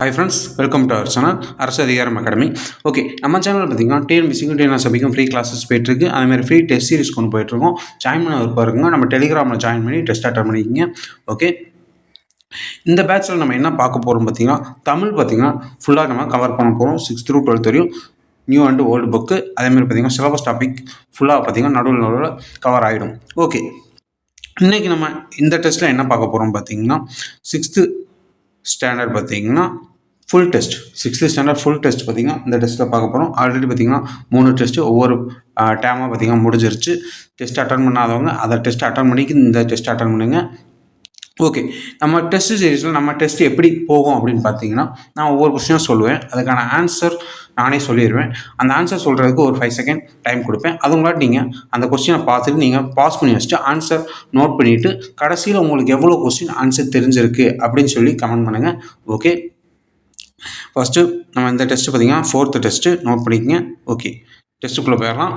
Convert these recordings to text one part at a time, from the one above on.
Hi friends, welcome to our channel Arasu Adhikaram academy. Okay, நம்ம சேனலில் பார்த்தீங்கன்னா டிஎன்பிசிக்கும் டிஎன்எஸ்பிக்கும் ஃப்ரீ கிளாஸஸ் போயிட்டுருக்கு. அதேமாதிரி ஃப்ரீ டெஸ்ட் சீரிஸ் கொண்டு போயிட்டுருக்கோம். ஜாயின் பண்ண பாருங்க, நம்ம டெலிகிராமில் ஜாயின் பண்ணி டெஸ்ட் அட்டன் பண்ணிக்கிங்க. ஓகே, இந்த பேட்சில் நம்ம என்ன பார்க்க போகிறோம் பார்த்தீங்கன்னா, தமிழ் பார்த்தீங்கன்னா ஃபுல்லாக நம்ம கவர் பண்ண போகிறோம். 6th to 12th வரையும் நியூ அண்ட் ஓல்டு புக்கு. அதேமாதிரி பார்த்தீங்கன்னா சிலபஸ் டாபிக் ஃபுல்லாக பார்த்தீங்கன்னா நடுவில் கவர் ஆகிடும். ஓகே, இன்றைக்கி நம்ம இந்த டெஸ்ட்டில் என்ன பார்க்க போகிறோம் பார்த்தீங்கன்னா 6th ஸ்டாண்டர்ட் பார்த்தீங்கன்னா full test. 6th standard full test பார்த்தீங்கன்னா இந்த டெஸ்ட்டில் பார்க்க போகிறோம். ஆல்ரெடி பார்த்தீங்கன்னா 3 டெஸ்ட்டு ஒவ்வொரு டேமாக பார்த்தீங்கன்னா முடிஞ்சிருச்சு. டெஸ்ட் அட்டன் பண்ணாதவங்க அதை டெஸ்ட் அட்டன் பண்ணிக்கு இந்த டெஸ்ட் அட்டன் பண்ணுங்க. ஓகே, நம்ம டெஸ்ட் சீரீஸில் நம்ம டெஸ்ட் எப்படி போகும் அப்படின்னு பார்த்தீங்கன்னா, நான் ஒவ்வொரு கொஸ்டினாக சொல்லுவேன். அதுக்கான ஆன்சர் நானே சொல்லிடுவேன். அந்த ஆன்சர் சொல்கிறதுக்கு ஒரு 5 செகண்ட் டைம் கொடுப்பேன். அதுங்களாட்டி நீங்கள் அந்த கொஸ்டினை பார்த்துட்டு நீங்கள் பாஸ் பண்ணி வச்சுட்டு ஆன்சர் நோட் பண்ணிவிட்டு கடைசியில் உங்களுக்கு எவ்வளோ கொஸ்டின் ஆன்சர் தெரிஞ்சிருக்கு அப்படின்னு சொல்லி கமெண்ட் பண்ணுங்கள். ஓகே, ஃபஸ்ட்டு நம்ம இந்த டெஸ்ட்டு பார்த்தீங்கன்னா 4th டெஸ்ட்டு நோட் பண்ணிக்கங்க. ஓகே, டெஸ்ட்டுக்குள்ளே போயிடலாம்.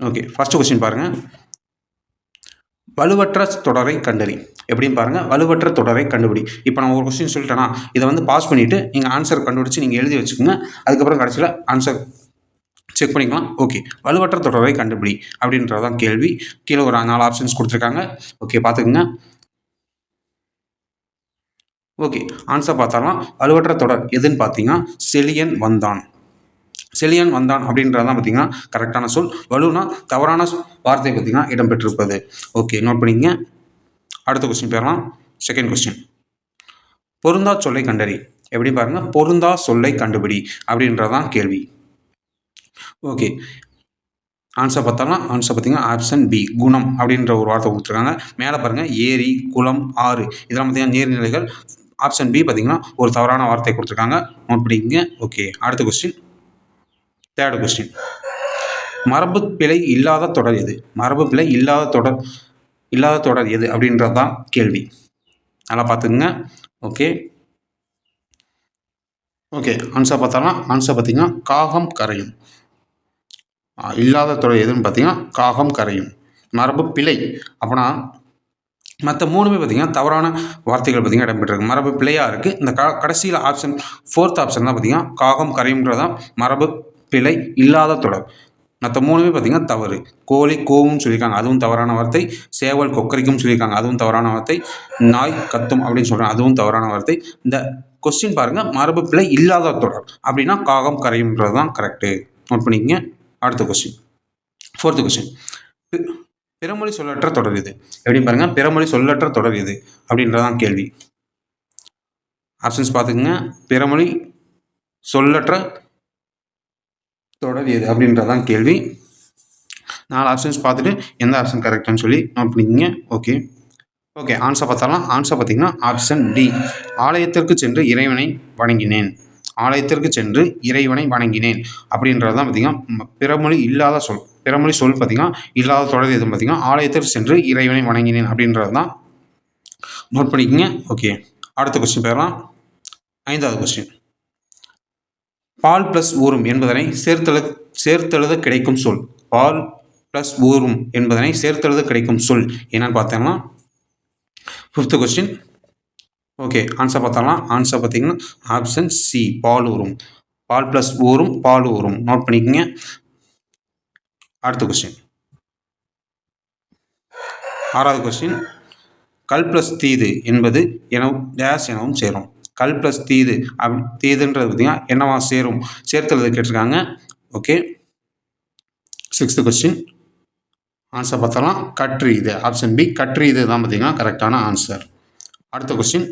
ஓகே, ஃபஸ்ட்டு கொஸ்டின் பாருங்கள். வலுவற்ற தொடரை கண்டறி. எப்படின்னு பாருங்கள், வலுவற்ற தொடரை கண்டுபிடி. இப்போ நான் ஒரு கொஸ்டின் சொல்லிட்டேன்னா இதை வந்து பாஸ் பண்ணிவிட்டு நீங்கள் ஆன்சர் கண்டுபிடிச்சி நீங்கள் எழுதி வச்சுக்கோங்க. அதுக்கப்புறம் கடைசியில் ஆன்சர் செக் பண்ணிக்கலாம். ஓகே, வலுவற்ற தொடரை கண்டுபிடி அப்படின்றதான் கேள்வி. கீழே ஒரு 4 ஆப்ஷன்ஸ் கொடுத்துருக்காங்க. ஓகே, பார்த்துக்குங்க. Okay, answer பார்த்தாலாம். வலுவற்ற தொடர் எதுன்னு பார்த்தீங்கன்னா செலியன் வந்தான். செலியன் வந்தான் அப்படின்றதான் பார்த்தீங்கன்னா கரெக்டான சொல். வலுனா தவறான வார்த்தை பார்த்தீங்கன்னா இடம்பெற்றிருப்பது. ஓகே, நோட் பண்ணிங்க. அடுத்த கொஸ்டின் போயிடலாம். செகண்ட் கொஸ்டின், பொருந்தா சொல்லை கண்டறி. எப்படி பாருங்க, பொருந்தா சொல்லை கண்டுபிடி அப்படின்றதான் கேள்வி. ஓகே, ஆன்சர் பார்த்தாலும் ஆன்சர் பார்த்தீங்கன்னா ஆப்ஷன் பி, குணம் அப்படின்ற ஒரு வார்த்தை கொடுத்துருக்காங்க. மேலே பாருங்கள், ஏரி, குளம், ஆறு இதெல்லாம் பார்த்தீங்கன்னா நீர்நிலைகள். ஆப்ஷன் பி பார்த்தீங்கன்னா ஒரு தவறான வார்த்தை கொடுத்துருக்காங்க. நோட் பண்ணிக்கங்க. ஓகே, அடுத்த கொஸ்டின், தேர்ட் கொஸ்டின், மரபு பிழை இல்லாத தொடர் எது? மரபு பிழை இல்லாத தொடர் எது அப்படின்றது தான் கேள்வி. நல்லா பார்த்துக்குங்க. ஓகே ஓகே ஆன்சர் பார்த்தாலும் ஆன்சர் பார்த்தீங்கன்னா காகம் கரையும். இல்லாத தொடர் எதுன்னு பார்த்தீங்கன்னா காகம் கரையும். மரபு பிழை அப்படின்னா மற்ற 3மே பார்த்தீங்கன்னா தவறான வார்த்தைகள் பார்த்தீங்கன்னா இடம்பெற்றிருக்கு. மரபு பிழையாக இருக்குது. இந்த கடைசியில் ஆப்ஷன் 4th ஆப்ஷன் தான் பார்த்தீங்கன்னா காகம் கரையும்ன்றதான் மரபு பிழை இல்லாத தொடர். மற்ற 3மே பார்த்தீங்கன்னா தவறு. கோழி கோவும் சொல்லியிருக்காங்க, அதுவும் தவறான வார்த்தை. சேவல் கொக்கரிக்கும் சொல்லியிருக்காங்க, அதுவும் தவறான வார்த்தை. நாய் கத்தும் அப்படின்னு சொல்கிறாங்க, அதுவும் தவறான வார்த்தை. இந்த கொஸ்டின் பாருங்கள், மரபு பிழை இல்லாத தொடர் அப்படின்னா காகம் கரையும்ன்றது தான் கரெக்டு. நோட் பண்ணிக்கங்க. அடுத்த கொஸ்டின், 4th கொஸ்டின், பிறமொழி சொல்லற்ற தொடர் எது? எப்படின்னு பாருங்கள், பிறமொழி சொல்லற்ற தொடர் எது அப்படின்றதான் கேள்வி. ஆப்ஷன்ஸ் பார்த்துக்குங்க. பிறமொழி சொல்லற்ற தொடர் எது அப்படின்றதான் கேள்வி. 4 ஆப்ஷன்ஸ் பார்த்துட்டு எந்த ஆப்ஷன் கரெக்டானு சொல்லி நோட் பண்ணிக்கங்க. ஓகே ஓகே ஆன்சர் பார்த்தாலும் ஆன்சர் பார்த்தீங்கன்னா ஆப்ஷன் டி, ஆலயத்திற்கு சென்று இறைவனை வணங்கினேன். ஆலயத்திற்கு சென்று இறைவனை வணங்கினேன் அப்படின்றது தான் பார்த்தீங்கன்னா பிறமொழி இல்லாத சொல். பிறமொழி சொல் பார்த்தீங்கன்னா இல்லாத தொடர் எதுவும் பார்த்தீங்கன்னா ஆலயத்திற்கு சென்று இறைவனை வணங்கினேன் அப்படின்றது தான். நோட் பண்ணிக்கங்க. ஓகே, அடுத்த கொஸ்டின் போயிடலாம். 5வது கொஸ்டின், பால் ப்ளஸ் ஊரும் என்பதனை சேர்த்தெழுத கிடைக்கும் சொல். பால் ப்ளஸ் ஊரும் என்பதனை சேர்த்தெழுத கிடைக்கும் சொல் என்னன்னு பார்த்தோம்னா 5th கொஸ்டின். ஓகே, ஆன்சர் பார்த்தலாம். ஆன்சர் பார்த்தீங்கன்னா ஆப்ஷன் சி, பால் ஊரும். பால் ப்ளஸ் ஊரும் பால் ஊரும். நோட் பண்ணிக்கங்க. அடுத்த கொஸ்டின், 6வது கொஸ்டின், கல் ப்ளஸ் தீது என்பது டேஷ் எனவும் சேரும். கல் ப்ளஸ் தீது தீதுன்றது பார்த்தீங்கன்னா என்னவா சேரும், சேர்த்தெழுத கேட்டிருக்காங்க. ஓகே, 6th கொஸ்டின், ஆன்சர் பார்த்தலாம் கற்று இது. ஆப்ஷன் பி, கற்று இது தான் பார்த்தீங்கன்னா கரெக்டான ஆன்சர். அடுத்த கொஸ்டின்,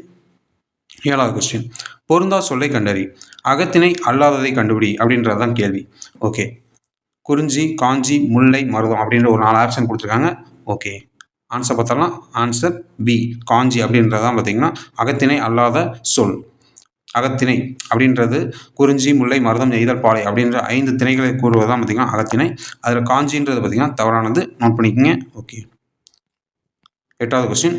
7வது கொஸ்டின், பொருந்தா சொல்லை கண்டறி. அகத்திணை அல்லாததை கண்டுபிடி அப்படின்றது தான் கேள்வி. ஓகே, குறிஞ்சி, காஞ்சி, முல்லை, மருதம் அப்படின்ற ஒரு 4 ஆப்ஷன் கொடுத்துருக்காங்க. ஓகே, ஆன்சர் பார்த்தலாம் ஆன்சர் பி, காஞ்சி அப்படின்றதான் பார்த்தீங்கன்னா அகத்திணை அல்லாத சொல். அகத்திணை அப்படின்றது குறிஞ்சி, முல்லை, மருதம், நெய்தல், பாலை அப்படின்ற 5 திணைகளை கூறுவதுதான் பார்த்தீங்கன்னா அகத்திணை. அதில் காஞ்சின்றது பார்த்தீங்கன்னா தவறானது. நோட் பண்ணிக்கோங்க. ஓகே, 8வது கொஸ்டின்,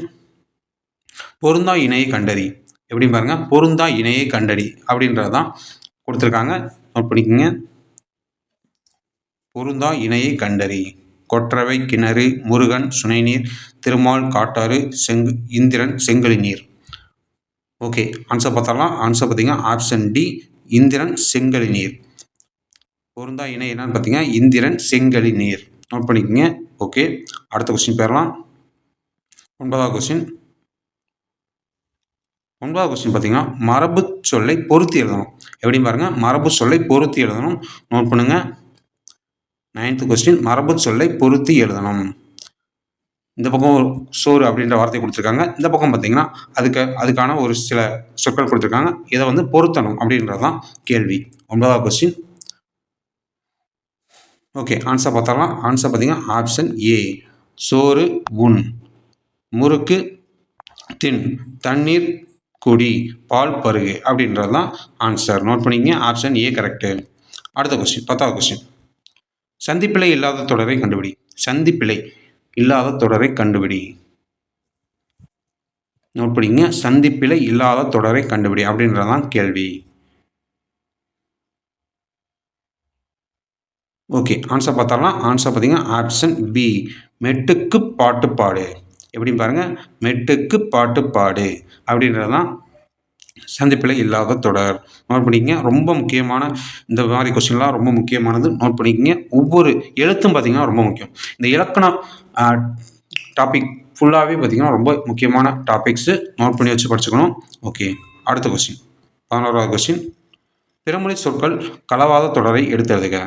பொருந்தா இணையை கண்டறி. எப்படின்னு பாருங்கள், பொருந்தா இணையை கண்டறி அப்படின்றது தான் கொடுத்துருக்காங்க. நோட் பண்ணிக்கோங்க. பொருந்தா இணையை கண்டறி. கொற்றவை கிணறு, முருகன் சுனைநீர், திருமால் காட்டாறு, இந்திரன் செங்கழி நீர். ஓகே, ஆன்சர் பார்த்தரலாம். ஆன்சர் பார்த்தீங்கன்னா ஆப்ஷன் டி, இந்திரன் செங்கழி நீர். பொருந்தா இணை என்னன்னு பார்த்தீங்கன்னா இந்திரன் செங்கழி நீர். நோட் பண்ணிக்கோங்க. ஓகே, அடுத்த கொஸ்டின் போயிடலாம். 9வது கொஸ்டின். 9வது கொஸ்டின் பார்த்தீங்கன்னா மரபு சொல்லை பொருத்தி எழுதணும். எப்படின்னு பாருங்க, மரபு சொல்லை பொருத்தி எழுதணும். நோட் பண்ணுங்க. 9th கொஸ்டின், மரபு சொல்லை பொருத்தி எழுதணும். இந்த பக்கம் சோறு அப்படின்ற வார்த்தை கொடுத்துருக்காங்க. இந்த பக்கம் பார்த்தீங்கன்னா அதுக்கான ஒரு சில சொற்கள் கொடுத்துருக்காங்க. இதை வந்து பொருத்தணும் அப்படின்றது தான் கேள்வி. 9வது கொஸ்டின். ஓகே, ஆன்சர் பார்த்தரலாம். ஆன்சர் பார்த்தீங்கன்னா ஆப்ஷன் ஏ, சோறு உண், முறுக்கு தின், தண்ணீர் குடி, பால் பருகு அப்படின்றது தான் ஆன்சர். நோட் பண்ணிங்க. Option A correct. அடுத்த கொஸ்டின், 10வது கொஸ்டின். சந்திப்பிழை இல்லாத தொடரை கண்டுபிடி. சந்திப்பிழை இல்லாத தொடரை கண்டுபிடி. நோட் பண்ணிங்க. சந்திப்பிழை இல்லாத தொடரை கண்டுபிடி அப்படின்றது தான் கேள்வி. ஓகே, ஆன்சர் பார்த்தரலாம். ஆன்சர் பார்த்தீங்கன்னா ஆப்ஷன் பி, மெட்டுக்கு பாட்டு பாடு. எப்படின்னு பாருங்கள், மெட்டுக்கு பாட்டு பாடு அப்படின்றது தான் சந்திப்பிழை இல்லாத தொடர். நோட் பண்ணிக்கங்க. ரொம்ப முக்கியமான இந்த மாதிரி கொஸ்டின்லாம் ரொம்ப முக்கியமானது. நோட் பண்ணிக்கங்க. ஒவ்வொரு எழுத்தும் பார்த்தீங்கன்னா ரொம்ப முக்கியம். இந்த இலக்கணம் டாபிக் ஃபுல்லாகவே பார்த்தீங்கன்னா ரொம்ப முக்கியமான டாபிக்ஸு. நோட் பண்ணி வச்சு படிச்சுக்கணும். ஓகே, அடுத்த கொஸ்டின், 11வது கொஸ்டின். பிறமொழி சொற்கள் கலவாத தொடரை எடுத்து எழுதுக.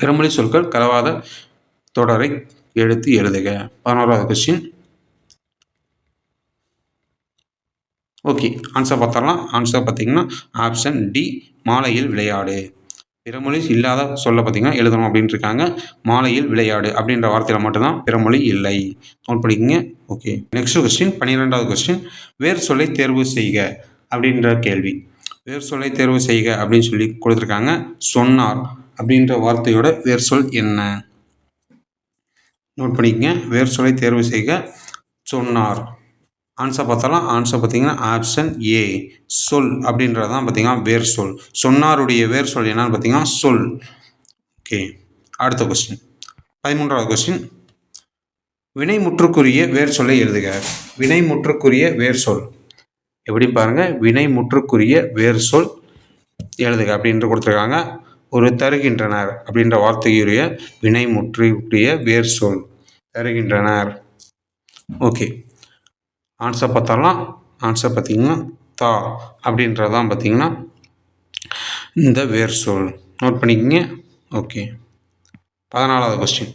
பிறமொழி சொற்கள் கலவாத தொடரை எடுத்து எழுதுக. 11வது கொஸ்டின். ஓகே, ஆன்சர் பார்த்தரலாம். ஆன்சர் பார்த்தீங்கன்னா ஆப்ஷன் டி, மாலையில் விளையாடு. பிறமொழி இல்லாத சொல்ல பார்த்தீங்கன்னா எழுதணும் அப்படின்ட்டு இருக்காங்க. மாலையில் விளையாடு அப்படின்ற வார்த்தையில் மட்டும்தான் பிறமொழி இல்லை. நோட் பண்ணிக்கங்க. ஓகே, நெக்ஸ்ட் கொஸ்டின், 12வது கொஸ்டின். வேறு சொல்லை தேர்வு செய்க அப்படின்ற கேள்வி. வேறு சொல்லை தேர்வு செய்க அப்படின்னு சொல்லி கொடுத்துருக்காங்க. சொன்னார் அப்படின்ற வார்த்தையோட வேறு சொல் என்ன? நோட் பண்ணிக்கங்க. வேறு சொல்லை தேர்வு செய்க, சொன்னார். ஆன்சர் பார்த்தாலாம். ஆன்சர் பார்த்தீங்கன்னா ஆப்ஷன் ஏ, சொல் அப்படின்றது தான் பார்த்தீங்கன்னா வேர் சொல். சொன்னாருடைய வேர் சொல் என்னன்னு பார்த்தீங்கன்னா சொல். ஓகே, அடுத்த கொஸ்டின், 13வது கொஸ்டின். வினைமுற்றுக்குரிய வேர் சொல்லை எழுதுக. வினைமுற்றுக்குரிய வேர் சொல். எப்படி பாருங்க, வினைமுற்றுக்குரிய வேர் சொல் எழுதுக அப்படின்ட்டு கொடுத்துருக்காங்க. ஒரு தருகின்றனர் அப்படின்ற வார்த்தையுடைய வினைமுற்றுக்குரிய வேர் சொல் தருகின்றனர். ஓகே, ஆன்சர் பார்த்தரலாம். ஆன்சர் பார்த்தீங்கன்னா தா அப்படின்றதான் பார்த்தீங்கன்னா இந்த வேர் சொல். நோட் பண்ணிக்கங்க. ஓகே, 14வது கொஸ்டின்.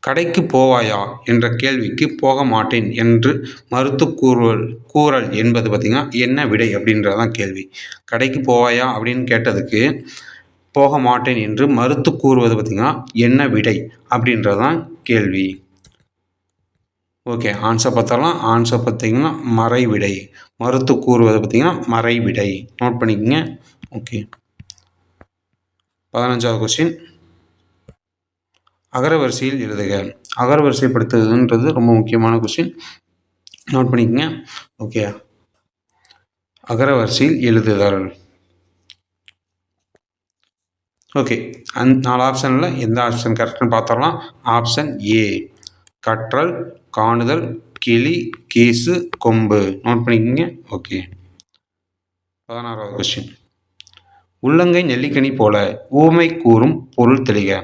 கடைக்கு போவாயா என்ற கேள்விக்கு போக மாட்டேன் என்று மறுத்து கூறல் என்பது பார்த்தீங்கன்னா என்ன விடை அப்படின்றதான் கேள்வி. கடைக்கு போவாயா அப்படின்னு கேட்டதுக்கு போக மாட்டேன் என்று மறுத்து கூறுவது பார்த்தீங்கன்னா என்ன விடை அப்படின்றதான் கேள்வி. ஓகே, ஆன்சர் பார்த்தரலாம். ஆன்சர் பார்த்தீங்கன்னா மறைவிடை. மறுத்து கூறுவது பார்த்தீங்கன்னா மறைவிடை. நோட் பண்ணிக்கங்க. ஓகே, 15வது கொஸ்டின். அகரவரிசையில் எழுதுக. அகரவரிசைப்படுத்துவதுன்றது ரொம்ப முக்கியமான கொஸ்டின். நோட் பண்ணிக்கங்க. ஓகே, அகரவரிசையில் எழுதுதல். ஓகே, 4 ஆப்ஷனில் எந்த ஆப்ஷன் கரெக்டுன்னு பார்த்தரலாம். ஆப்ஷன் ஏ, கற்றல், காணுதல், கிளி, கேசு, கொம்பு. நோட் பண்ணிக்கோங்க. ஓகே, 16வது கொஸ்டின். உள்ளங்கை நெல்லிக்கனி போல ஊமை கூறும் பொருள் தெளிக.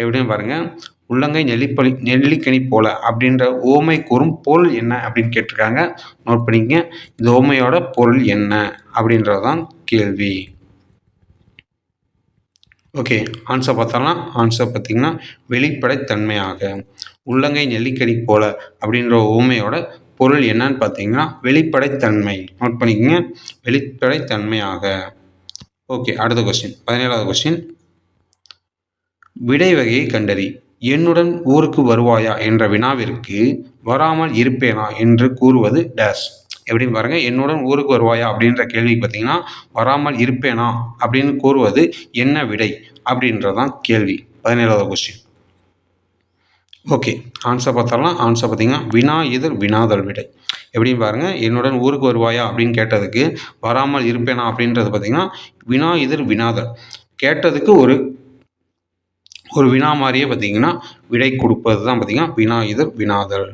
எப்படின்னு பாருங்க, உள்ளங்கை நெல்லிக்கனி போல அப்படின்ற ஓமை கூறும் பொருள் என்ன அப்படின்னு கேட்டிருக்காங்க. நோட் பண்ணிக்கங்க. இந்த ஓமையோட பொருள் என்ன அப்படின்றதான் கேள்வி. ஓகே, ஆன்சர் பார்த்தலாம். ஆன்சர் பார்த்தீங்கன்னா வெளிப்படைத்தன்மையாக. உள்ளங்கை நெல்லிக்கனி போல அப்படின்ற ஊமையோட பொருள் என்னன்னு பார்த்தீங்கன்னா வெளிப்படைத்தன்மை. நோட் பண்ணிக்கோங்க. வெளிப்படைத்தன்மையாக. ஓகே, அடுத்த கொஸ்டின், 17வது கொஸ்டின். விடை வகையை கண்டறி. என்னுடன் ஊருக்கு வருவாயா என்ற வினாவிற்கு வராமல் இருப்பேனா என்று கூறுவது டேஷ். எப்படின்னு பாருங்க, என்னுடன் ஊருக்கு வருவாயா அப்படின்ற கேள்விக்கு பார்த்தீங்கன்னா வராமல் இருப்பேனா அப்படின்னு கூறுவது என்ன விடை அப்படின்றதான் கேள்வி. 17வது கொஸ்டின். ஓகே, ஆன்சர் பார்த்தரலாம். ஆன்சர் பார்த்தீங்கன்னா வினா எதிர் வினாதல் விடை. எப்படின்னு பாருங்க, என்னுடன் ஊருக்கு வருவாயா அப்படின்னு கேட்டதுக்கு வராமல் இருப்பேனா அப்படின்றது பார்த்தீங்கன்னா வினா எதிர் வினாதல். கேட்டதுக்கு ஒரு வினா மாதிரியே பார்த்தீங்கன்னா விடை கொடுப்பது தான் பார்த்தீங்கன்னா வினா எதிர் வினாதல்.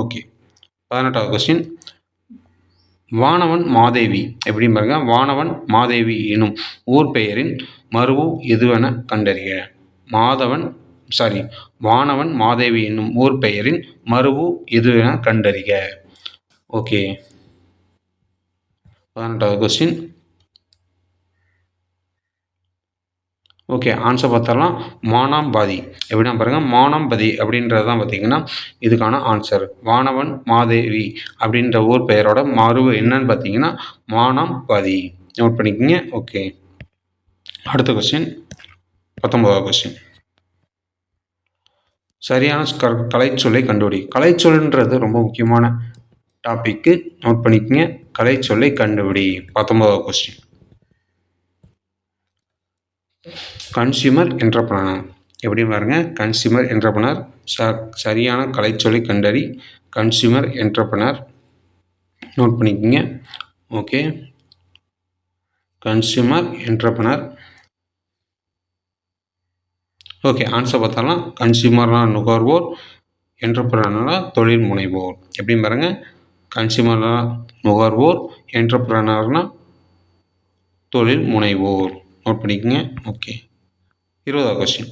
ஓகே, 18வது கொஸ்டின். வானவன் மாதேவி எப்படி பாருங்க, வானவன் மாதேவி எனும் ஊர் பெயரின் மருவு எதுவென கண்டறிய. வானவன் மாதேவி என்னும் ஊர் பெயரின் மருவு எதுவென கண்டறிக. ஓகே, 18வது கொஸ்டின். ஓகே, ஆன்சர் பார்த்தரலாம். மானாம்பாதி எப்படின்னா பாருங்கள், மானாம்பதி அப்படின்றது தான் பார்த்தீங்கன்னா இதுக்கான ஆன்சர். வானவன் மாதேவி அப்படின்ற ஊர் பெயரோட மருவு என்னன்னு பார்த்தீங்கன்னா மானாம்பதி. நோட் பண்ணிக்கோங்க. ஓகே, அடுத்த கொஸ்டின், 19வது கொஸ்டின். சரியான கலைச்சொல்லை கண்டுபிடி. கலைச்சொல்ன்றது ரொம்ப முக்கியமான டாபிக்கு, நோட் பண்ணிக்கோங்க. கலைச்சொல்லை கண்டுபிடி. 19வது கொஸ்டின். கன்சியூமர் என்டர்பிரனர் எப்படி பாருங்க, கன்சியூமர் என்டர்பிரனர் சரியான கலைச்சொல்லை கண்டறி. கன்சியூமர் என்டர்பிரனர் நோட் பண்ணிக்கோங்க. Okay, consumer entrepreneur. Okay, answer பார்த்தாலாம். கன்சியூமர்னா நுகர்வோர், என்டர்பிரனர்னா தொழில் முனைவோர். எப்படி பாருங்க, கன்சியூமர்னா நுகர்வோர், என்டர்பிரனர்னா தொழில் முனைவோர். நோட் பண்ணிக்கோங்க. ஓகே, 20வது கொஸ்டின்.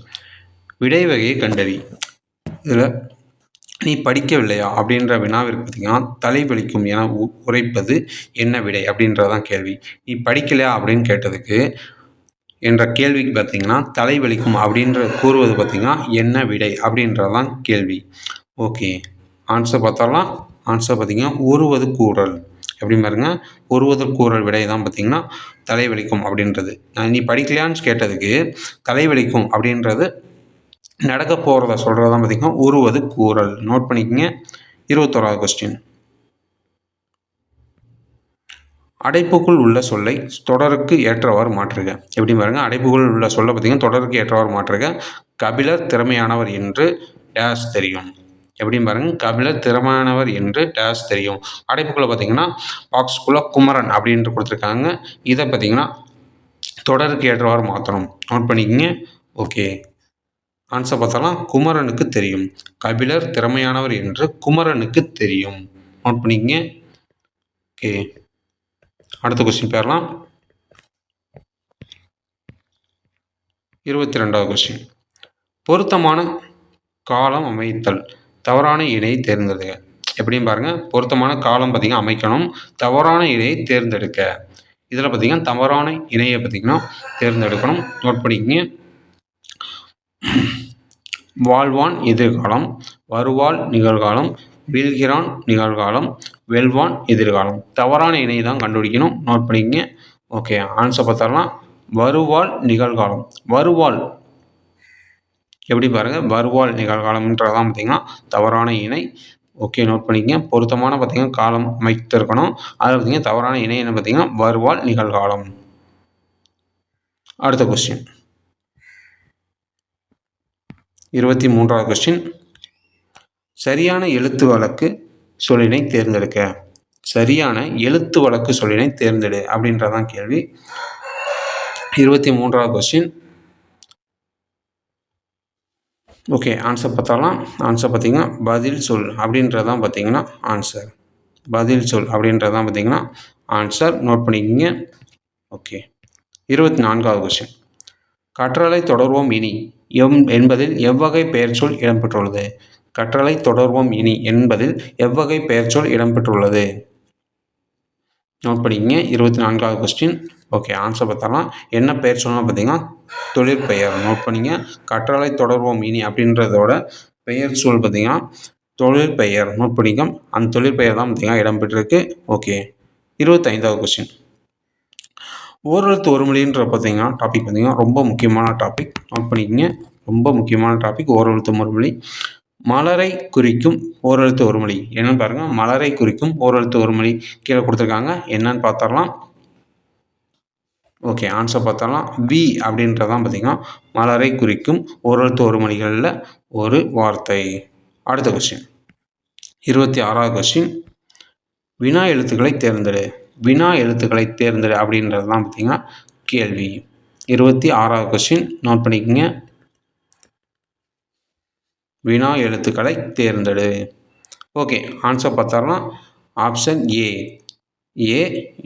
விடை வகையை கண்டறி. இதில் நீ படிக்கவில்லையா அப்படின்ற வினாவிற்கு பார்த்தீங்கன்னா தலைவலிக்கும் என உரைப்பது என்ன விடை அப்படின்றதான் கேள்வி. நீ படிக்கலையா அப்படின்னு கேட்டதுக்கு என்ற கேள்விக்கு பார்த்தீங்கன்னா தலைவலிக்கும் அப்படின்ற கூறுவது பார்த்தீங்கன்னா என்ன விடை அப்படின்றதான் கேள்வி. ஓகே, ஆன்சர் பார்த்தரலாம். ஆன்சர் பார்த்தீங்கன்னா ஒருவது கூறல். எப்படி பாருங்க, ஒருவது கூறல் விடை தான் பார்த்தீங்கன்னா தலைவலிக்கும் அப்படின்றது. நீ படிக்கலையான்னு கேட்டதுக்கு தலைவலிக்கும் அப்படின்றது நடக்க போகிறத சொல்கிறது தான் பார்த்தீங்கன்னா ஒருவது கூறல். நோட் பண்ணிக்கோங்க. 21வது கொஸ்டின். அடைப்புக்குள் உள்ள சொல்லை தொடருக்கு ஏற்றவாறு மாற்றுக. எப்படி பாருங்க, அடைப்புக்குள் உள்ள சொல்லை பார்த்தீங்கன்னா தொடருக்கு ஏற்றவாறு மாற்றுக. கபிலர் திறமையானவர் என்று டேஸ் தெரியும். எப்படின்னு பாருங்க, கபிலர் திறமையானவர் என்று டேஸ் தெரியும். அடைப்புக்குள்ள பார்த்தீங்கன்னா பாக்ஸ்குள்ள குமரன் அப்படின்ட்டு கொடுத்துருக்காங்க. இதை பார்த்தீங்கன்னா தொடருக்கு ஏற்றவாறு மாற்றணும். நோட் பண்ணிக்கோங்க. ஓகே, ஆன்சர் பார்த்தாலாம். குமரனுக்கு தெரியும். கபிலர் திறமையானவர் என்று குமரனுக்கு தெரியும். நோட் பண்ணிக்கங்க. ஓகே, அடுத்த கொஸ்டின் பேரலாம். 22வது கொஸ்டின். பொருத்தமான காலம் அமைத்தல், தவறான இணையை தேர்ந்தெடுக்க. எப்படின்னு பாருங்க, பொருத்தமான காலம் பார்த்தீங்கன்னா அமைக்கணும், தவறான இணையை தேர்ந்தெடுக்க. இதில் பார்த்தீங்கன்னா தவறான இணையை பார்த்தீங்கன்னா தேர்ந்தெடுக்கணும். நோட் பண்ணிக்கங்க. வாழ்வான் எதிர்காலம், வருவாள் நிகழ்காலம், வீழ்கிறான் நிகழ்காலம், வெல்வான் எதிர்காலம். தவறான இணை தான் கண்டுபிடிக்கணும். நோட் பண்ணிக்கங்க. ஓகே, ஆன்சர் பார்த்தரலாம். வருவாள் நிகழ்காலம். வருவாள் எப்படி பாருங்கள், வருவாள் நிகழ்காலம்ன்றதான் பார்த்தீங்கன்னா தவறான இணை. ஓகே, நோட் பண்ணிக்கங்க. பொருத்தமான பார்த்தீங்கன்னா காலம் அமைத்திருக்கணும். அதில் பார்த்தீங்கன்னா தவறான இணை என்ன பார்த்தீங்கன்னா வருவாள் நிகழ்காலம். அடுத்த கொஸ்டின், 23வது கொஸ்டின். சரியான எழுத்து வழக்கு சொல்லினை தேர்ந்தெடுக்க. சரியான எழுத்து வழக்கு சொல்லினை தேர்ந்தெடு அப்படின்றதான் கேள்வி. 23வது கொஸ்டின். ஓகே, ஆன்சர் பார்த்தாலாம். ஆன்சர் பார்த்தீங்கன்னா பதில் சொல் அப்படின்றதான் பார்த்தீங்கன்னா ஆன்சர். பதில் சொல் அப்படின்றதான் பார்த்தீங்கன்னா ஆன்சர். நோட் பண்ணிக்கோங்க. ஓகே, 24வது கொஸ்டின். கற்றலை தொடர்வோம் இனி என்பதில் எவ்வகை பெயர் சொல் இடம்பெற்றுள்ளது. கற்றலை தொடர்வோம் இனி என்பதில் எவ்வகை பெயர் சொல் இடம்பெற்றுள்ளது. நோட் பண்ணிக்கங்க. 24வது கொஸ்டின். ஓகே, ஆன்சர் பார்த்தாலாம். என்ன பெயர் சொல்லலாம் பார்த்தீங்கன்னா தொழிற்பெயர். நோட் பண்ணிங்க. கற்றலை தொடர்வோம் இனி அப்படின்றதோட பெயர் சொல் பார்த்தீங்கன்னா தொழிற்பெயர். நோட் பண்ணிக்க. அந்த தொழிற்பெயர் தான் பார்த்தீங்கன்னா இடம்பெற்றிருக்கு. ஓகே, 25வது கொஸ்டின். ஓரெழுத்து ஒரு மொழின்ற பார்த்தீங்கன்னா டாபிக் பார்த்தீங்கன்னா ரொம்ப முக்கியமான டாபிக். நோட் பண்ணிக்கங்க. ரொம்ப முக்கியமான டாபிக் ஓரெழுத்து ஒரு மொழி. மலரை குறிக்கும் ஓரெழுத்து ஒரு மொழி என்னன்னு பாருங்க. மலரை குறிக்கும் ஓரெழுத்து ஒரு மொழி கீழே கொடுத்துருக்காங்க. என்னன்னு பார்த்தரலாம். ஓகே, ஆன்சர் பார்த்தரலாம். வி அப்படின்றதான் பார்த்தீங்கன்னா மலரை குறிக்கும் ஓரெழுத்து ஒரு மொழிகளில் ஒரு வார்த்தை. அடுத்த கொஸ்டின், 26வது கொஸ்டின். வினா எழுத்துக்களை தேர்ந்தெடு. வினா எழுத்துக்களை தேர்ந்தெடு அப்படின்றது தான் பார்த்தீங்கன்னா கேள்வி. 26வது கொஸ்டின். நோட் பண்ணிக்கோங்க. வினா எழுத்துக்களை தேர்ந்தெடு. ஓகே, ஆன்சர் பார்த்தரலாம். ஆப்ஷன் ஏ ஏ,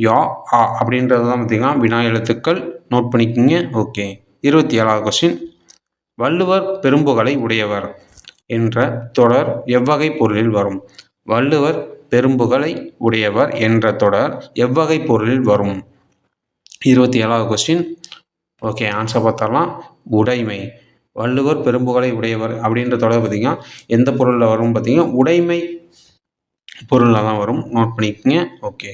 யா, ஆ அப்படின்றது தான் பார்த்திங்கன்னா வினா எழுத்துக்கள். நோட் பண்ணிக்கோங்க. ஓகே. 27வது கொஸ்டின். வள்ளுவர் பெரும்புகழை உடையவர் என்ற தொடர் எவ்வகை பொருளில் வரும்? வள்ளுவர் பெரும்புகழை உடையவர் என்ற தொடர் எவ்வகை பொருளில் வரும்? 27வது கொஸ்டின். ஓகே, ஆன்சர் பார்த்தரலாம். உடைமை. வள்ளுவர் பெரும்புகழை உடையவர் அப்படின்ற தொடர் பார்த்திங்கன்னா எந்த பொருளில் வரும் பார்த்திங்கன்னா உடைமை பொருளில் தான் வரும். நோட் பண்ணிக்கோங்க. ஓகே.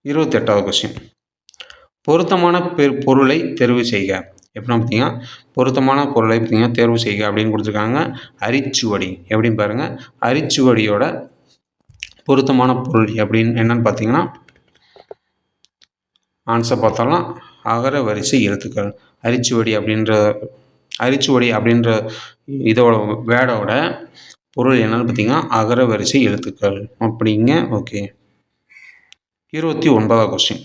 28வது கொஸ்டின். பொருத்தமான பொருளை தேர்வு செய்க. எப்படின்னா பார்த்தீங்கன்னா பொருத்தமான பொருளை பார்த்தீங்கன்னா தேர்வு செய்க அப்படின்னு கொடுத்துருக்காங்க. அரிச்சுவடி எப்படின்னு பாருங்கள். அரிச்சுவடியோட பொருத்தமான பொருள் எப்படின்னு என்னன்னு பார்த்தீங்கன்னா ஆன்சர் பார்த்தாலும் அகர வரிசை எழுத்துக்கள். அரிச்சுவடி அப்படின்ற இதோட வேர்டோட பொருள் என்னன்னு பார்த்தீங்கன்னா அகர வரிசை எழுத்துக்கள். அப்படிங்க. ஓகே. 29வது கொஸ்டின்.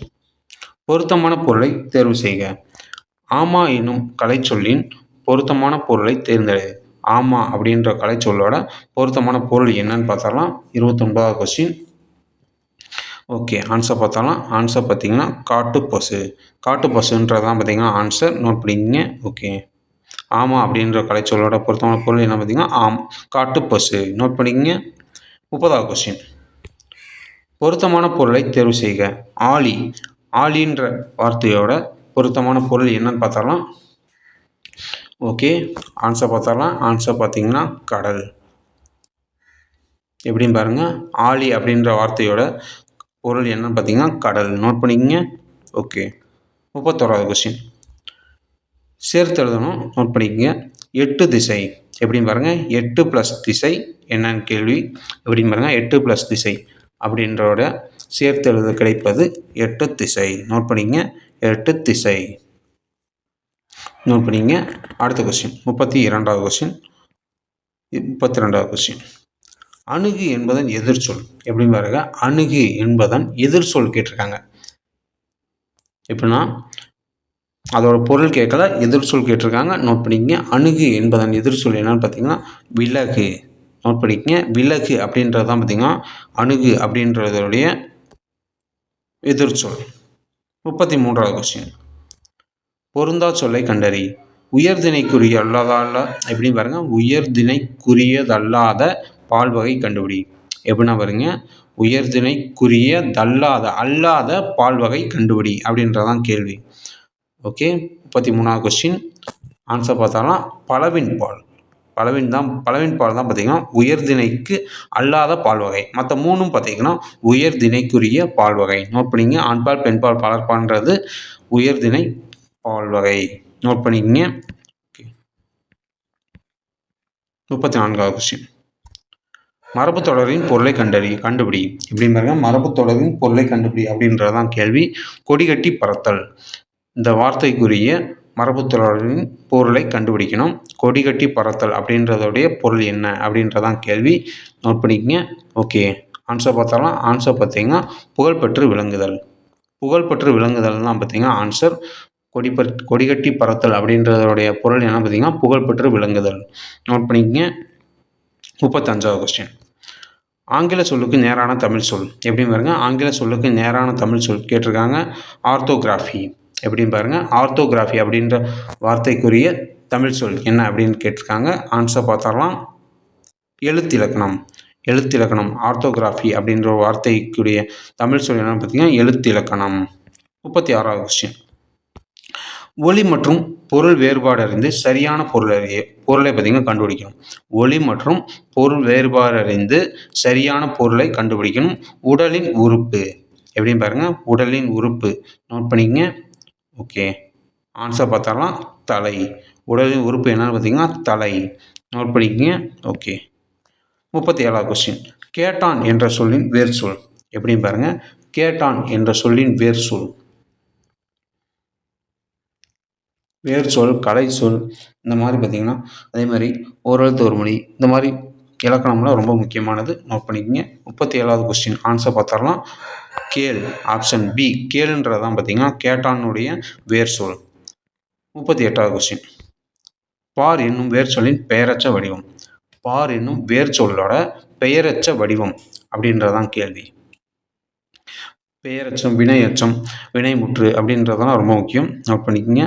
பொருத்தமான பொருளை தேர்வு செய்க. ஆமா என்னும் கலைச்சொல்லின் பொருத்தமான பொருளை தேர்ந்தெடு. ஆமா அப்படின்ற கலைச்சொல்லோட பொருத்தமான பொருள் என்னன்னு பார்த்தாலாம். 29வது கொஸ்டின். ஓகே, ஆன்சர் பார்த்தாலாம். ஆன்சர் பார்த்தீங்கன்னா காட்டுப்பசு. காட்டுப்பசுன்றதான் பார்த்தீங்கன்னா ஆன்சர். நோட் பண்ணிக்கங்க. ஓகே. ஆமா அப்படின்ற கலைச்சொல்லோட பொருத்தமான பொருள் என்ன பார்த்தீங்கன்னா காட்டுப்பசு. நோட் பண்ணிக்கங்க. 30வது கொஸ்டின். பொருத்தமான பொருளை தேர்வு செய்க. ஆழி. ஆழின்ற வார்த்தையோட பொருத்தமான பொருள் என்னன்னு பார்த்தாலாம். ஓகே, ஆன்சர் பார்த்தாலாம். ஆன்சர் பார்த்தீங்கன்னா கடல். எப்படின்னு பாருங்கள். ஆழி அப்படின்ற வார்த்தையோட பொருள் என்னன்னு பார்த்தீங்கன்னா கடல். நோட் பண்ணிக்கங்க. ஓகே. 31வது கொஸ்டின். சேர்த்து எழுதணும். நோட் பண்ணிக்கங்க. 8 திசை எப்படின்னு பாருங்கள். 8 + திசை என்னன்னு கேள்வி. எப்படின்னு பாருங்கள். 8 + திசை அப்படின்றோட சேர்த்து எழுத கிடைப்பது 8 திசை. நோட் பண்ணிங்க. 8 திசை. நோட் பண்ணிங்க. அடுத்த கொஸ்டின் 32வது கொஸ்டின். 32வது கொஸ்டின். அணுகு என்பதன் எதிர்ச்சொல் எப்படின்னு பாருங்க. அணுகு என்பதன் எதிர்ச்சொல் கேட்டிருக்காங்க. எப்படின்னா அதோட பொருள் கேட்கல, எதிர்ச்சொல் கேட்டிருக்காங்க. நோட் பண்ணிக்கங்க. அணுகு என்பதன் எதிர்ச்சொல் என்னன்னு பார்த்தீங்கன்னா விலகு. நோட் பண்ணிக்கங்க. விலகு அப்படின்றது தான் பார்த்தீங்கன்னா அணுகு அப்படின்றதோடைய எதிர்ச்சொல். 33வது கொஸ்டின். பொருந்தா சொல்லை கண்டறி. உயர்திணைக்குரிய அல்லாத எப்படின்னு பாருங்க. உயர்திணைக்குரியதல்லாத பால்வகை கண்டுபிடி. எப்படின்னா பாருங்க. உயர்திணைக்குரியதல்லாத பால்வகை கண்டுபிடி அப்படின்றதான் கேள்வி. ஓகே. 33வது கொஸ்டின். ஆன்சர் பார்த்தாலும் பலவின் பால். பலவின் பால் தான் பார்த்தீங்கன்னா உயர்திணைக்கு அல்லாத பால்வகை. மற்ற மூணும் பார்த்தீங்கன்னா உயர்திணைக்குரிய பால்வகை. நோட் பண்ணிங்க. ஆண்பால் பெண்பால் பலர்பால்ன்றது உயர்திணை பால்வகை. நோட் பண்ணிக்கங்க. 34வது கொஸ்டின். மரபு தொடரின் பொருளை கண்டுபிடி. எப்படின்னு பாருங்க. மரபு தொடரின் பொருளை கண்டுபிடி அப்படின்றதான் கேள்வி. கொடிகட்டி பறத்தல். இந்த வார்த்தைக்குரிய மரபு தொடரின் பொருளை கண்டுபிடிக்கணும். கொடிகட்டி பறத்தல் அப்படின்றதோடைய பொருள் என்ன அப்படின்றதான் கேள்வி. நோட் பண்ணிக்கங்க. ஓகே. ஆன்சர் பார்த்தாலும் ஆன்சர் பார்த்தீங்கன்னா புகழ்பெற்று விளங்குதல். புகழ்பெற்று விளங்குதல் தான் பார்த்தீங்கன்னா ஆன்சர். கொடிகட்டி பறத்தல் அப்படின்றதோடைய பொருள் என்ன பார்த்தீங்கன்னா புகழ்பெற்று விளங்குதல். நோட் பண்ணிக்கங்க. 35வது கொஸ்டின். ஆங்கில சொல்லுக்கு நேரான தமிழ் சொல் எப்படின்னு பாருங்க. ஆங்கில சொல்லுக்கு நேரான தமிழ் சொல் கேட்டிருக்காங்க. ஆர்த்தோகிராஃபி. எப்படின்னு பாருங்க. ஆர்த்தோகிராஃபி அப்படின்ற வார்த்தைக்குரிய தமிழ் சொல் என்ன அப்படின்னு கேட்டிருக்காங்க. ஆன்சர் பார்த்தாலாம் எழுத்திலக்கணம். எழுத்திலக்கணம். ஆர்த்தோகிராஃபி அப்படின்ற வார்த்தைக்குரிய தமிழ் சொல் என்னன்னு பார்த்தீங்கன்னா எழுத்திலக்கணம். 36வது கொஸ்டின். ஒலி மற்றும் பொருள் வேறுபாடு அறிந்து சரியான பொருளை பார்த்தீங்கன்னா கண்டுபிடிக்கணும். ஒலி மற்றும் பொருள் வேறுபாடு அறிந்து சரியான பொருளை கண்டுபிடிக்கணும். உடலின் உறுப்பு எப்படின்னு பாருங்க. உடலின் உறுப்பு. நோட் பண்ணிக்கங்க. ஓகே. ஆன்சர் பார்த்தாலாம் தலை. உடலின் உறுப்பு என்னன்னு பார்த்தீங்கன்னா தலை. நோட் பண்ணிக்கங்க. ஓகே. 37வது கொஸ்டின். கேட்டான் என்ற சொல்லின் வேர் சொல் எப்படின்னு பாருங்க. கேட்டான் என்ற சொல்லின் வேர் சொல். வேர் சொல், கலை சொல் இந்த மாதிரி பார்த்தீங்கன்னா அதே மாதிரி ஓரெழுத்து ஒரு மொழி இந்த மாதிரி இலக்கணம்லாம் ரொம்ப முக்கியமானது. நோட் பண்ணிக்கங்க. 37வது கொஸ்டின். ஆன்சர் பார்த்தாலாம் கேள். ஆப்ஷன் பி கேளுன்றதான் பார்த்தீங்கன்னா கேட்டானுடைய வேர் சொல். 38வது கொஸ்டின். பார் என்னும் வேர் சொல்லின் பெயரச்ச வடிவம். பார் என்னும் வேர் சொல்லோட பெயரச்ச வடிவம் அப்படின்றதான் கேள்வி. பெயரெச்சம், வினையெச்சம், வினைமுற்று அப்படின்றதெல்லாம் ரொம்ப முக்கியம். நோட் பண்ணிக்கோங்க.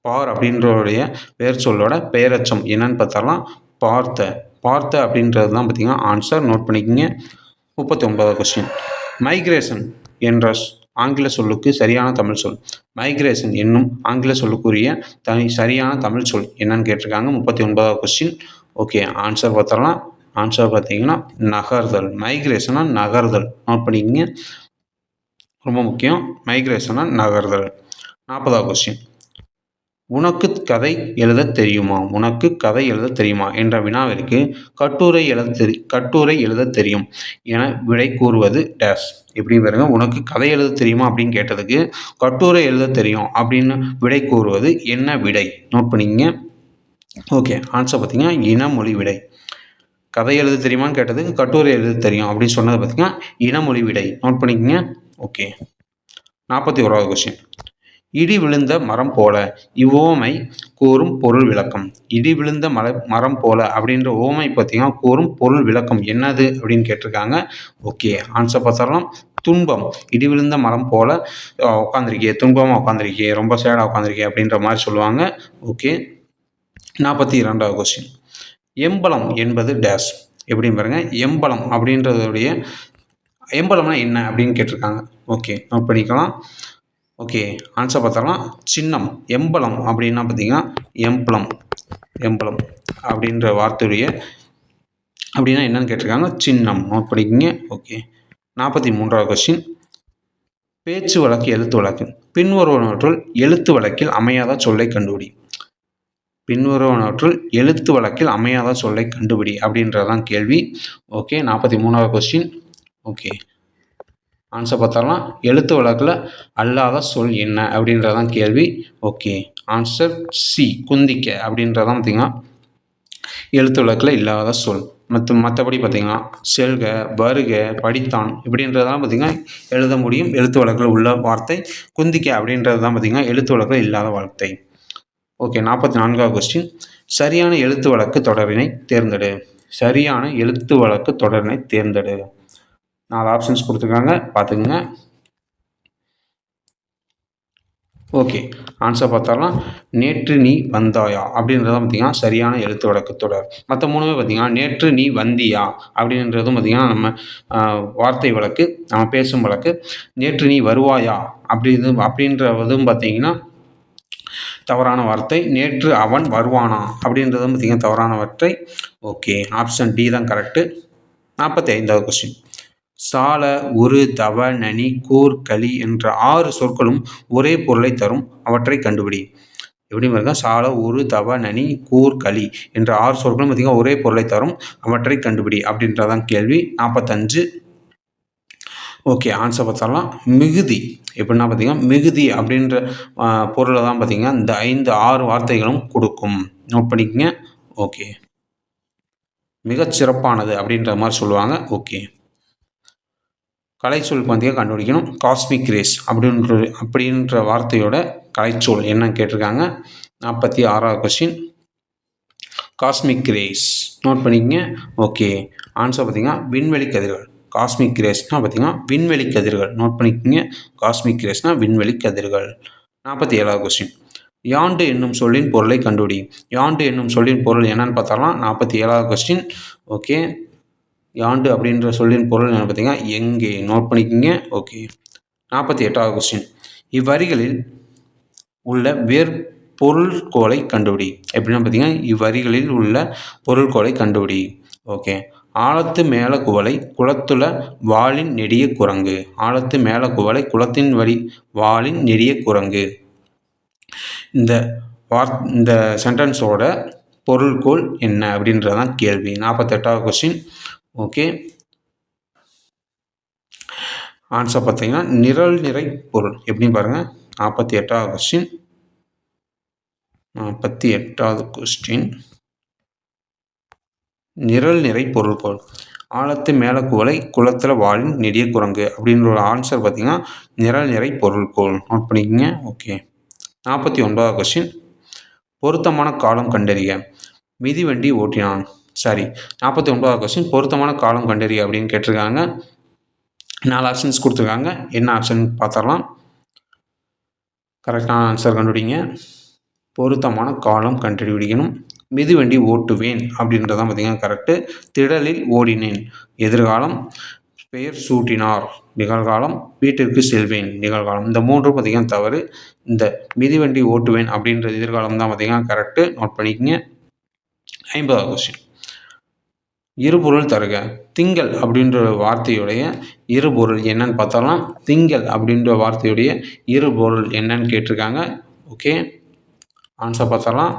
பார் அப்படின்றவுடைய பெயர் சொல்லோட பெயரெச்சம் என்னன்னு பார்த்தாலாம் பார்த்த அப்படின்றது தான் பார்த்தீங்கன்னா ஆன்சர். நோட் பண்ணிக்கோங்க. 39வது கொஸ்டின். மைக்ரேஷன் என்ற ஆங்கில சொல்லுக்கு சரியான தமிழ் சொல். மைக்ரேஷன் என்னும் ஆங்கில சொல்லுக்குரிய சரியான தமிழ் சொல் என்னன்னு கேட்டிருக்காங்க. 39வது கொஸ்டின். ஓகே, ஆன்சர் பார்த்தரலாம். ஆன்சர் பார்த்தீங்கன்னா நகர்தல். மைக்ரேஷனா நகர்தல். நோட் பண்ணிக்கோங்க, ரொம்ப முக்கியம். மைக்ரேஷனா நகர்தல். 40வது கொஸ்டின். உனக்கு கதை எழுத தெரியுமா? உனக்கு கதை எழுத தெரியுமா என்ற வினாவிற்கு கட்டுரை எழுத தெரியும் என விடை கூறுவது டேஷ். எப்படி பாருங்க, உனக்கு கதை எழுத தெரியுமா அப்படின்னு கேட்டதுக்கு கட்டுரை எழுத தெரியும் அப்படின்னு விடை கூறுவது என்ன விடை? நோட் பண்ணிக்கங்க. ஓகே, ஆன்சர் பார்த்தீங்கன்னா இனமொழி விடை. கதை எழுத தெரியுமான்னு கேட்டதுக்கு கட்டுரை எழுத தெரியும் அப்படின்னு சொன்னது பார்த்தீங்கன்னா இனமொழி விடை. நோட் பண்ணிக்கங்க. ஓகே, 41வது கொஸ்டின். இடி விழுந்த மரம் போல இவ்வோமை கூறும் பொருள் விளக்கம். இடி விழுந்த மரம் போல அப்படின்ற ஓமை பார்த்தீங்கன்னா கூறும் பொருள் விளக்கம் என்னது அப்படின்னு கேட்டிருக்காங்க. ஓகே, ஆன்சர் பார்த்தரலாம். துன்பம். இடி விழுந்த மரம் போல உட்காந்துருக்கே, துன்பமாக உட்காந்துருக்கே, ரொம்ப சேடாக உட்காந்துருக்கே அப்படின்ற மாதிரி சொல்லுவாங்க. ஓகே, 42வது கொஸ்டின். எம்பலம் என்பது டேஷ். எப்படின்னு பாருங்க, எம்பலம் அப்படின்றதுடைய எம்பலம்னா என்ன அப்படின்னு கேட்டிருக்காங்க. ஓகே, நோட் பண்ணிக்கலாம். ஓகே, ஆன்சர் பார்த்தரலாம். சின்னம். எம்பலம் அப்படின்னா பார்த்தீங்கன்னா எம்பலம் அப்படின்ற வார்த்தையுடைய அப்படின்னா என்னன்னு கேட்டிருக்காங்க. சின்னம். நோட் பண்ணிக்கோங்க. ஓகே, 43வது கொஸ்டின். பேச்சு வழக்கு, எழுத்து வழக்கு. பின்வருவனவற்றுள் எழுத்து வழக்கில் அமையாத சொல்லை கண்டுபிடி. பின்வருவனவற்றுள் எழுத்து வழக்கில் அமையாத சொல்லை கண்டுபிடி அப்படின்றதான் கேள்வி. ஓகே, 43வது கொஸ்டின். ஓகே, ஆன்சர் பார்த்தரலாம். எழுத்து வழக்கில் அல்லாத சொல் என்ன அப்படின்றதான் கேள்வி. ஓகே, ஆன்சர் சி, குந்திக்க அப்படின்றதான் பார்த்தீங்கன்னா எழுத்து வழக்கில் இல்லாத சொல். மற்றபடி பார்த்தீங்கன்னா செல்க, வருக, படித்தான் இப்படின்றதெல்லாம் பார்த்தீங்கன்னா எழுத முடியும் எழுத்து வழக்கில் உள்ள வார்த்தை. குந்திக்க அப்படின்றது தான் பார்த்தீங்கன்னா எழுத்து வழக்கில் இல்லாத வார்த்தை. ஓகே, 44வது கொஸ்டின். சரியான எழுத்து வழக்கு தொடரினை தேர்ந்தெடு. சரியான எழுத்து வழக்கு தொடரினை தேர்ந்தெடு. 4 ஆப்ஷன்ஸ் கொடுத்துருக்காங்க, பார்த்துக்குங்க. ஓகே, ஆன்சர் பார்த்தரலாம். நேற்று நீ வந்தாயா அப்படின்றத பார்த்தீங்கன்னா சரியான எழுத்து வழக்கு தொடர். மற்ற 3மே பார்த்தீங்கன்னா நேற்று நீ வந்தியா அப்படின்றதும் பார்த்தீங்கன்னா நம்ம வார்த்தை வழக்கு, நம்ம பேசும் வழக்கு. நேற்று நீ வருவாயா அப்படின்றதும் பார்த்தீங்கன்னா தவறான வார்த்தை. நேற்று அவன் வருவானா அப்படின்றதும் பார்த்தீங்கன்னா தவறான வார்த்தை. ஓகே, ஆப்ஷன் டி தான் கரெக்டு. 45வது கொஸ்டின். சால, உரு, தவ, நனி, கூர், களி என்ற 6 சொற்களும் ஒரே பொருளை தரும். அவற்றை கண்டுபிடி. எப்படி பாருங்க, சால, உரு, தவ, நனி, கூர், களி என்ற 6 சொற்களும் பார்த்தீங்கன்னா ஒரே பொருளை தரும். அவற்றை கண்டுபிடி அப்படின்றதான் கேள்வி. 45. ஓகே, ஆன்சர் பார்த்தரலாம். மிகுதி. எப்படின்னா பார்த்தீங்கன்னா மிகுதி அப்படின்ற பொருளை தான் பார்த்தீங்கன்னா இந்த 6 வார்த்தைகளும் கொடுக்கும். நோட் பண்ணிக்கங்க. ஓகே, மிகச்சிறப்பானது அப்படின்ற மாதிரி சொல்லுவாங்க. ஓகே, கலைச்சொல் பார்த்தீங்கன்னா கண்டுபிடிக்கணும். காஸ்மிக் ரேஸ் அப்படின்ற வார்த்தையோட கலைச்சொல் என்னன்னு கேட்டிருக்காங்க. 46வது கொஸ்டின். Cosmic race. நோட் பண்ணிக்கங்க. ஓகே, ஆன்சர் பார்த்தீங்கன்னா விண்வெளி கதிர்கள். காஸ்மிக் ரேஸ்னால் பார்த்தீங்கன்னா விண்வெளி கதிர்கள். நோட் பண்ணிக்கங்க. காஸ்மிக் ரேஸ்னால் விண்வெளி கதிர்கள். 47வது கொஸ்டின். யாண்டு என்னும் சொல்லின் பொருளை கண்டுபிடி. யாண்டு என்னும் சொல்லின் பொருள் என்னன்னு பார்த்தாலாம். 47வது கொஸ்டின். ஓகே, யாண்டு அப்படின்ற சொல்லின் பொருள் என்ன பார்த்தீங்கன்னா எங்கே. நோட் பண்ணிக்கோங்க. Okay, 48வது question. இவ்வரிகளில் உள்ள பொருள்கோளை கண்டுபிடி. எப்படின்னா பார்த்தீங்கன்னா இவ்வரிகளில் உள்ள பொருள்கோளை கண்டுபிடி. ஓகே, ஆழத்து மேல குவளை குளத்துல வாளின் நெடிய குரங்கு. ஆழத்து மேல குவளை குளத்தின் வாளின் நெடிய குரங்கு. இந்த சென்டென்ஸோட பொருள்கோள் என்ன அப்படின்றதான் கேள்வி. 48வது கொஸ்டின். ஓகே, ஆன்சர் பார்த்தீங்கன்னா நிரல் நிறை பொருள். எப்படின்னு பாருங்க. 48வது கொஸ்டின். 48வது கொஸ்டின். நிரல் நிறை பொருள்கோள். ஆழத்து மேல குவளை குளத்துல வாளின் நெடிய குரங்கு அப்படின்ற ஒரு ஆன்சர் பார்த்தீங்கன்னா நிரல் நிறை பொருள்கோள். நோட் பண்ணிக்கோங்க. ஓகே, 49வது கொஸ்டின். பொருத்தமான காலம் கண்டறிய. மிதிவண்டி ஓட்டினான். சரி, 49வது கொஸ்டின். பொருத்தமான காலம் கண்டறிய அப்படின்னு கேட்டிருக்காங்க. 4 ஆப்ஷன்ஸ் கொடுத்துருக்காங்க. என்ன ஆப்ஷன் பார்த்துடலாம். கரெக்டான ஆன்சர் கண்டுபிடிங்க. பொருத்தமான காலம் கண்டுபிடிக்கணும். மிதிவண்டி ஓட்டுவேன் அப்படின்றதான் பார்த்தீங்கன்னா கரெக்டு. திடலில் ஓடினேன் எதிர்காலம். பெயர் சூட்டினார் நிகழ்காலம். வீட்டிற்கு செல்வேன் நிகழ்காலம். இந்த 3 பார்த்தீங்கன்னா தவறு. இந்த மிதிவண்டி ஓட்டுவேன் அப்படின்றது எதிர்காலம் தான் பார்த்தீங்கன்னா கரெக்டு. நோட் பண்ணிக்கங்க. 50வது கொஸ்டின். இருபொருள் தருக. திங்கள் அப்படின்ற வார்த்தையுடைய இருபொருள் என்னன்னு பார்த்தாலாம். திங்கள் அப்படின்ற வார்த்தையுடைய இருபொருள் என்னன்னு கேட்டிருக்காங்க. ஓகே, ஆன்சர் பார்த்தலாம்.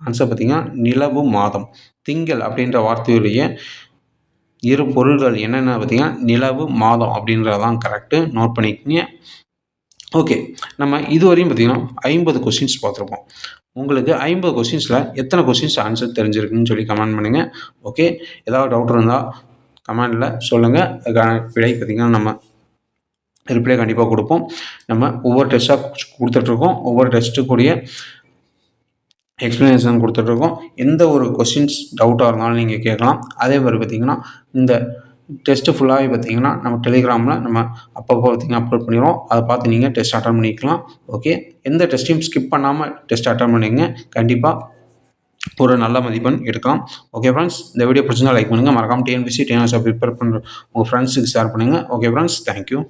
ஆன்சர் பார்த்தீங்கன்னா நிலவு மாதம். திங்கள் அப்படின்ற வார்த்தையுடைய இரு பொருள்கள் என்னென்ன பார்த்தீங்கன்னா நிலவு மாதம் அப்படின்றதான் கரெக்டு. நோட் பண்ணிக்கோங்க. ஓகே, நம்ம இதுவரையும் பார்த்தீங்கன்னா 50 கொஸ்டின்ஸ் பார்த்துருப்போம். உங்களுக்கு 50 கொஸ்டின்ஸில் எத்தனை கொஸ்டின்ஸ் ஆன்சர் தெரிஞ்சிருக்குன்னு சொல்லி கமெண்ட் பண்ணுங்கள். ஓகே, ஏதாவது டவுட் இருந்தால் கமெண்டில் சொல்லுங்கள். அதுக்கான விடை பார்த்திங்கன்னா நம்ம ரிப்ளை கண்டிப்பாக கொடுப்போம். நம்ம ஒவ்வொரு டெஸ்ட்டாக கொடுத்துட்ருக்கோம். ஒவ்வொரு டெஸ்ட்டுக்குரிய எக்ஸ்ப்ளனேஷன் கொடுத்துட்ருக்கோம். எந்த ஒரு கொஸ்டின்ஸ் டவுட்டாக இருந்தாலும் நீங்கள் கேட்கலாம். அதே மாதிரி பார்த்திங்கன்னா இந்த டெஸ்ட்டு ஃபுல்லாகவே பார்த்திங்கன்னா நம்ம டெலிகிராமில் நம்ம அப்பப்போ பார்த்திங்கன்னா அப்லோட் பண்ணிடுவோம். அதை பார்த்து நீங்கள் டெஸ்ட் அட்டன் பண்ணிக்கலாம். ஓகே, எந்த டெஸ்ட்டையும் ஸ்கிப் பண்ணாமல் டெஸ்ட் அட்டன் பண்ணிங்க. கண்டிப்பாக ஒரு நல்ல மதிப்பெண் எடுக்கலாம். ஓகே ஃப்ரெண்ட்ஸ், இந்த வீடியோ பிடிச்சிருந்தா லைக் பண்ணுங்கள். மறக்காமல் டிஎன்பிஎஸ்சி ப்ரிப்பேர் பண்ணுற உங்கள் ஃப்ரெண்ட்ஸுக்கு ஷேர் பண்ணுங்கள். Okay friends, thank you.